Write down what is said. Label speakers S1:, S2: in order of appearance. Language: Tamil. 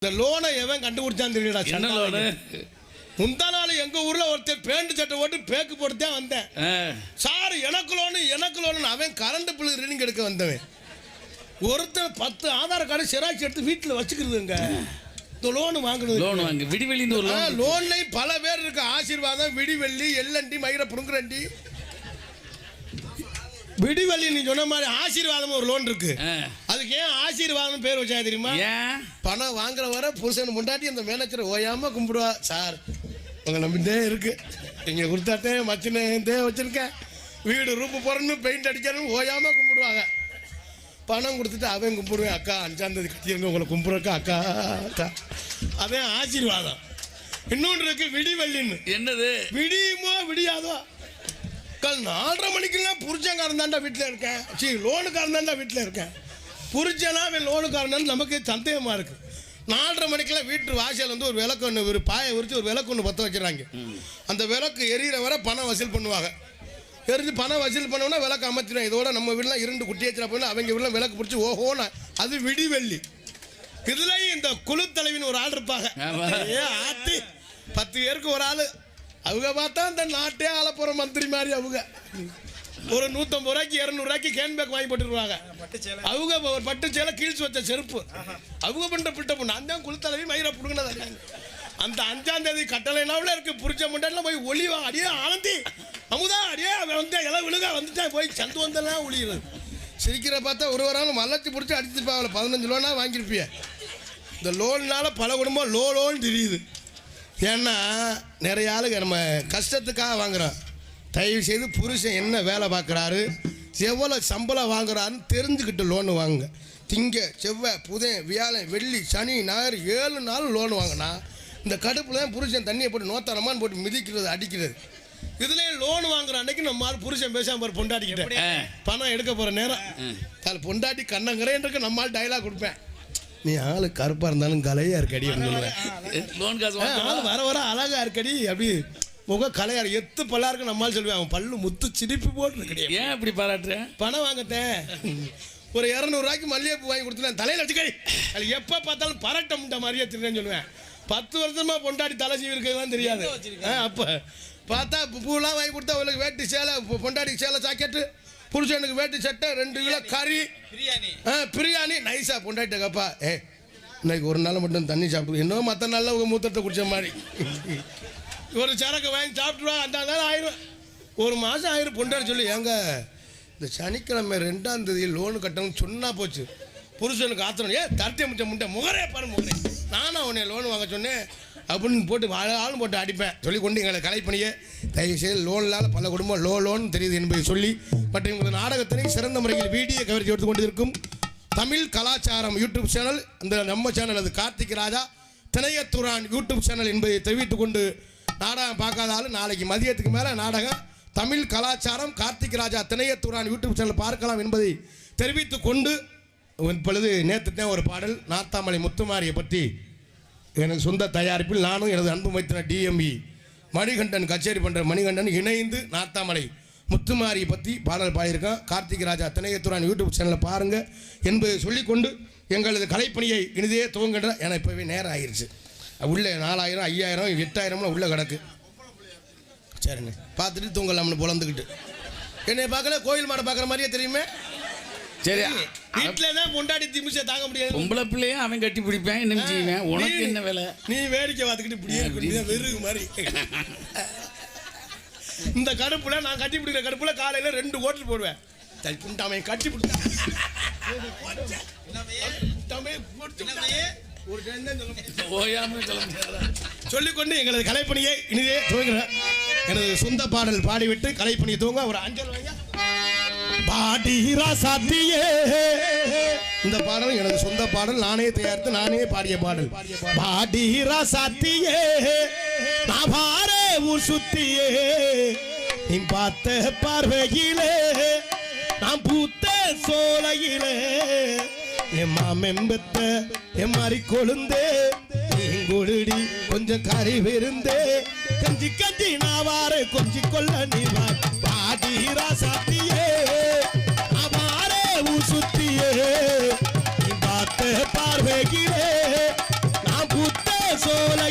S1: இந்த லோனை எவன் கண்டுபிடிச்சான்னு தெரியலடா.
S2: என்ன லோனு?
S1: முந்தா நாள் எங்க ஊர்ல ஒருத்தர் பேண்ட் சட்டை போட்டு பேக்கு போட்டு தான் வந்தேன். சார் எனக்கு லோனு அவன் கரண்ட் பில் ரீடிங் எடுக்க வந்தவன். ஒருத்தர் 10 ஆதார் கார்டு செராக்ஸ் எடுத்து வீட்டில் வச்சுக்கிறதுங்க. இந்த லோனு வாங்கணும்.
S2: லோன் வாங்க விடிவெளின்னு ஒரு
S1: லோன்லையும் பல பேர் இருக்கு. ஆசீர்வாதம், விடிவெள்ளி, எல்லண்டி, மயிர புருங்குரண்டி. விடிவெள்ளி நீ சொன்ன மாதிரி ஆசீர்வாதம் ஒரு லோன் இருக்கு. அதுக்கு ஏன் ஆசீர்வாதம் பேர் வச்சா தெரியுமா? பணம் வாங்குற வர புருஷன் முண்டாட்டி அந்த மேனேஜரை ஓயாம கும்பிடுவா. சார் உங்க நம்பிட்டே இருக்கு, நீங்க கொடுத்தாட்டே மச்சினே வச்சிருக்கேன், வீடு ரூப்பு போறணும், பெயிண்ட் அடிக்கணும், ஓயாம கும்பிடுவாங்க. பணம் கொடுத்துட்டு அவன் கும்பிடுவேன். அக்கா 5ஆம் தேதி கட்டியிருங்க உங்களை கும்பிடுறக்கா அக்கா அக்கா. அதே ஆசீர்வாதம். இன்னொன்று இருக்கு விடிவெள்ளின்னு. என்னது? விடியுமோ விடியாதோ 4:30 மணிக்கெல்லாம் புரிச்சங்காரன் தாண்டா வீட்டில் இருக்கேன். லோனுக்காரன் தாண்டா வீட்டில் இருக்கேன். புரிச்சனா அவன் லோனுக்காரன் நமக்கு சந்தேகமாக இருக்கு. 4:30 மணிக்கெல்லாம் வீட்டு வாசல் வந்து ஒரு விளக்கு ஒன்று, ஒரு பாயை உரிச்சு ஒரு விளக்கு ஒன்று பற்ற வச்சுறாங்க. அந்த விளக்கு எரியிற வரை பணம் வசூல் பண்ணுவாங்க. எரிஞ்சு பணம் வசூல் பண்ணோம்னா விளக்கு அமைச்சிடும். இதோட நம்ம வீட்டில் 2 குட்டி வச்சுனா போய் அவங்க வீட்டில் விளக்கு பிடிச்சி ஓஹோனா அது விடிவெள்ளி. இதுலயும் இந்த குழு தலைவின்னு ஒரு ஆள் இருப்பாங்க. 10 பேருக்கு ஒரு ஆள். அவங்க பார்த்தா இந்த நாட்டே ஆள போற மந்திரி மாதிரி. அவங்க ஒரு 150 ரூபாய்க்கு 200 ரூபாய்க்கு கேன்பேக் வாங்கி போட்டுருவாங்க. அவங்க ஒரு பட்டு சேலை கீழ்ச்சி வச்ச செருப்பு. அவங்க பண்ற பிட்ட பொண்ணு அந்த குளுத்தளவி மயிரை புடுங்கினது. அந்த 5ஆம் தேதி கட்டளைனாவில் இருக்கு. புரிச்ச முன்னாடி போய் ஒளிவா அடியே ஆனந்தி அமுதா அடியே வந்து எல்லாம் விழுக வந்துட்டா போய் சந்து வந்தெல்லாம் ஒளிகிறது. சிரிக்கிற பார்த்தா ஒரு நாள் மல்லச்சு பிடிச்சி அடிச்சிருப்பாங்க. 15 லோனா வாங்கியிருப்பிய. இந்த லோன்னால பல குடும்பம் லோன்னு தெரியுது. ஏன்னா நிறைய ஆளுங்க நம்ம கஷ்டத்துக்காக வாங்குறோம். தயவு செய்து புருஷன் என்ன வேலை பார்க்குறாரு, எவ்வளோ சம்பளம் வாங்குறாருன்னு தெரிஞ்சுக்கிட்டு லோனு வாங்குங்க. திங்க செவ்வாய் புதன் வியாழன் வெள்ளி சனி ஞாயிறு 7 நாள் லோனு வாங்கினா இந்த கடுப்பில் தான் புருஷன் தண்ணியை போட்டு நோத்தரமான்னு போட்டு மிதிக்கிறது அடிக்கிறது. இதுலேயும் லோனு வாங்குற அன்னைக்கு நம்ம ஆள் புருஷன் பேசாம போகிற பொண்டாட்டிக்கிட்டேன் பணம் எடுக்க போகிற நேரம் அதில் பொண்டாட்டி கண்ணங்கிறேன்றது நம்மளால் டைலாக் கொடுப்பேன். நீ ஆளு கருப்பா இருந்தாலும் கலையா இருக்கடி வர வர அழகா இருக்கடி அப்படி முக கலையா எத்து பல்லா இருக்கு நம்மால் சொல்லுவேன். அவன் பல்லு முத்து சிரிப்பு போட்டு கிடையாது. ஏன் அப்படி பாராட்டுறேன்? பணம் வாங்கத்தேன் ஒரு 200 ரூபாய்க்கு மல்லிகைப்பூ வாங்கி கொடுத்துட்டேன். தலையில் வச்சுக்கடி அது எப்போ பார்த்தாலும் பரட்டமுட்ட மாதிரியே திருன்னு சொல்லுவேன். 10 வருஷமா பொண்டாடி தலை சீவி இருக்கிறதுலாம் தெரியாது. அப்போ பார்த்தா பூலாம் வாங்கி கொடுத்தா அவளுக்கு வேட்டி சேலை, பொண்டாடிக்கு சேலை ஜாக்கெட்டு, புருஷனுக்கு வேட்டி சட்டை, 2 கிலோ கறி, பிரியாணி நைஸா பொண்டாட்டிக்கப்பா. இன்னைக்கு ஒரு நாள் மட்டும் தண்ணி சாப்பிட்டு இன்னும் மற்ற நாளில் உங்கள் மூத்தத்தை குடிச்ச மாதிரி ஒரு சரக்கு வாங்கி சாப்பிட்டுருவா. அந்த நாள் ஆயிரும், ஒரு மாதம் ஆயிரும். பொண்டாடி சொல்லி ஏங்க இந்த சனிக்கிழமை 2ஆம் தேதி லோனு கட்டணும்னு சொன்னா போச்சு. புருஷனுக்கு ஆத்திரம் தரட்டி முட்டை முட்டை முகரே பாரு முகரே நானும் உன்னை லோனு வாங்க சொன்னேன் அப்படின்னு போட்டு ஆளும் போட்டு அடிப்பேன். சொல்லி கொண்டு எங்களை கலைப்பணியை தயவுசெய்து லோன்னால் பல குடும்பம் லோன் தெரியுது என்பதை சொல்லி மற்றும் உங்கள் நாடகத்தினை சிறந்த முறையில் வீடியோ கவரேஜ் எடுத்து கொண்டு இருக்கும் தமிழ் கலாச்சாரம் யூடியூப் சேனல், அந்த நம்ம சேனல் அது கார்த்திக் ராஜா திணையத்துறான் யூடியூப் சேனல் என்பதை தெரிவித்துக் கொண்டு நாடகம் பார்க்காத ஆள் நாளைக்கு மதியத்துக்கு மேலே நாடகம் தமிழ் கலாச்சாரம் கார்த்திக் ராஜா திணையத்துறான் யூடியூப் சேனல் பார்க்கலாம் என்பதை தெரிவித்துக் கொண்டு இப்பொழுது நேற்று ஒரு பாடல் நாத்தாமலை முத்துமாரியை பற்றி எனது சொந்த தயாரிப்பில் நானும் எனது அன்பு மைத்தின டிஎம்பி மணிகண்டன் கச்சேரி பண்ணுற மணிகண்டன் இணைந்து நாத்தாமலை முத்துமாரியை பற்றி பாடல் பாடியிருக்கேன். கார்த்திக் ராஜா திணையத்துறான் யூடியூப் சேனலில் பாருங்கள் என்பதை சொல்லிக்கொண்டு எங்களது கலைப்பணியை இனிதே துவங்குகின்ற ஏன்னா இப்போவே நேரம் ஆயிடுச்சு. உள்ளே 4000 5000 8000 உள்ளே கிடக்கு. சரிண்ணே பார்த்துட்டு தூங்கலாம்னு புலந்துக்கிட்டு என்னை பார்க்கல கோயில் மாடை பார்க்குற மாதிரியே தெரியுமே. சரி வீட்டில் தான் பொண்டாடி திமிச்சை தாங்க முடியாது. பொம்பளை பிள்ளையும் அவன் கட்டி பிடிப்பேன் என்ன செய்வேன். உனக்கு என்ன வேலை? நீ வேடிக்கை பார்த்துக்கிட்டு இப்படியே வெறுகு மாதிரி. இந்த கடுப்புல நான் கட்டி பிடிக்கிற கடுப்புல காலையில் 2 ஓட்டல் போடுவேன். அவன் கட்டி பிடிச்சா சொல்லிக்கொண்டு எங்களது கலைப்பணியை இனிதே துவங்குகிறேன். எனது சொந்த பாடல் பாடிவிட்டு கலைப்பணியை துவங்க ஒரு அஞ்சல் வாங்க. பாடிரா சாத்தியே இந்த பாடல் எனது சொந்த பாடல், நானே தயாரித்து நானே பாடிய பாடல். பாடிரா சாத்தியே நான் பாரே ஊர் சுத்தியே நீ பார்த்த பார்வையிலே நான் பூத்த சோலையிலே என் மாமெம்பத்த என் மாறி கொழுந்தே நீங்கொழுடி கொஞ்சம் கறி விருந்தே கஞ்சி கஞ்சி நான் வார கொஞ்சி கொள்ள நீ பாடிரா சாத்தியே சுத்தியே நீ பார்த்த பார்வையிலே போல